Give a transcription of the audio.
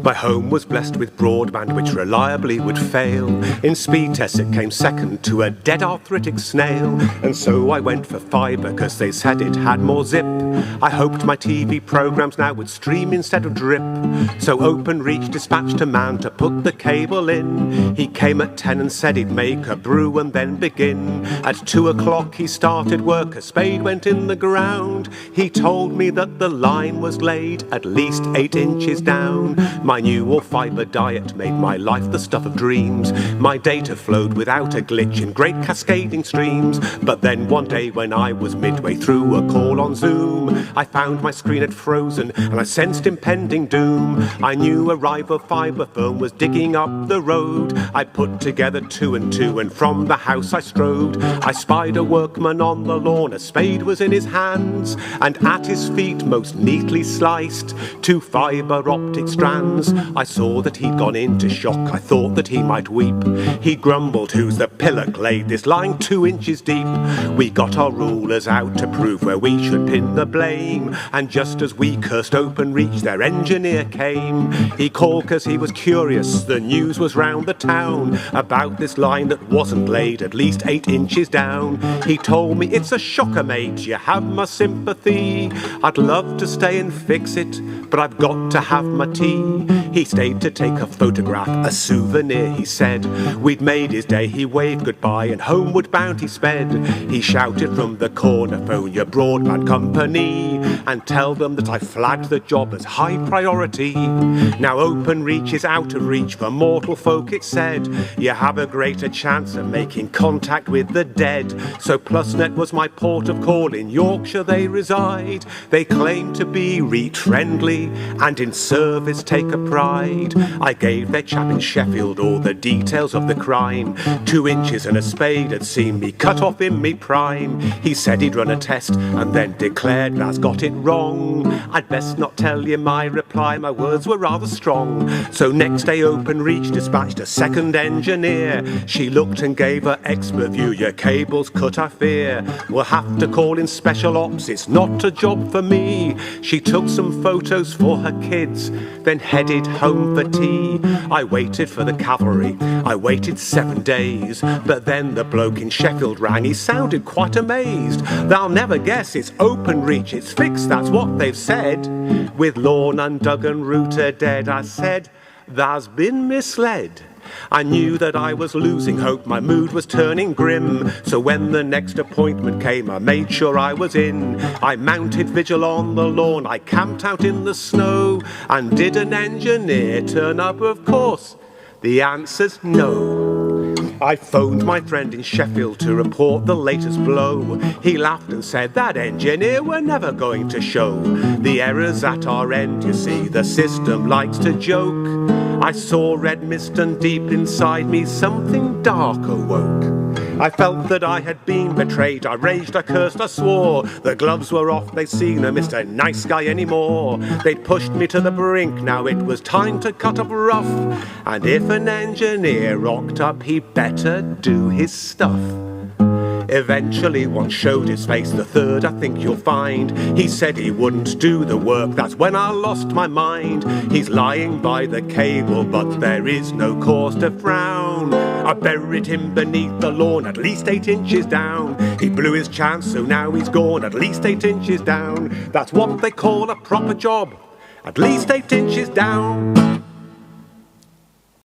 My home was blessed with broadband which reliably would fail. In speed tests it came second to a dead arthritic snail. And so I went for fibre cause they said it had more zip. I hoped my TV programmes now would stream instead of drip. So Openreach dispatched a man to put the cable in. He came at 10 and said he'd make a brew and then begin. At 2 o'clock he started work, a spade went in the ground. He told me that the line was laid at least 8 inches down. My new all-fibre diet made my life the stuff of dreams. My data flowed without a glitch in great cascading streams. But then one day when I was midway through a call on Zoom, I found my screen had frozen and I sensed impending doom. I knew a rival fibre firm was digging up the road. I put together 2 and 2 and from the house I strode. I spied a workman on the lawn, a spade was in his hands, and at his feet most neatly sliced 2 fibre optic strands. I saw that he'd gone into shock, I thought that he might weep. He grumbled, who's the pillock laid this line 2 inches deep? We got our rulers out to prove where we should pin the blame, and just as we cursed Openreach their engineer came. He called cause he was curious, the news was round the town about this line that wasn't laid at least 8 inches down. He told me, it's a shocker mate, you have my sympathy. I'd love to stay and fix it, but I've got to have my tea. He stayed to take a photograph, a souvenir he said. We'd made his day, he waved goodbye and homeward bound he sped. He shouted from the corner, phone your broadband company and tell them that I flagged the job as high priority. Now Openreach is out of reach for mortal folk, it said. You have a greater chance of making contact with the dead. So PlusNet was my port of call, in Yorkshire they reside. They claim to be REIT friendly and in service take a pride. I gave their chap in Sheffield all the details of the crime. 2 inches and a spade had seen me cut off in me prime. He said he'd run a test and then declared Laz got it wrong. I'd best not tell you my reply, my words were rather strong. So next day Openreach dispatched a second engineer. She looked and gave her expert view, your cable's cut I fear. We'll have to call in special ops, it's not a job for me. She took some photos for her kids, then headed home for tea. I waited for the cavalry, I waited 7 days. But then the bloke in Sheffield rang, he sounded quite amazed. They'll never guess it's Openreach, it's fixed, that's what they've said. With lawn undug and router dead, I said, thou's been misled. I knew that I was losing hope, my mood was turning grim. So when the next appointment came, I made sure I was in. I mounted vigil on the lawn, I camped out in the snow. And did an engineer turn up? Of course, the answer's no. I phoned my friend in Sheffield to report the latest blow. He laughed and said that engineer were never going to show. The errors at our end, you see, the system likes to joke. I saw red mist and deep inside me something dark awoke. I felt that I had been betrayed, I raged, I cursed, I swore. The gloves were off, they'd seen no Mr. Nice Guy anymore. They'd pushed me to the brink, now it was time to cut up rough. And if an engineer rocked up, he better do his stuff. Eventually one showed his face, the third I think you'll find. He said he wouldn't do the work, that's when I lost my mind. He's lying by the cable, but there is no cause to frown. I buried him beneath the lawn, at least 8 inches down. He blew his chance, so now he's gone, at least 8 inches down. That's what they call a proper job, at least 8 inches down.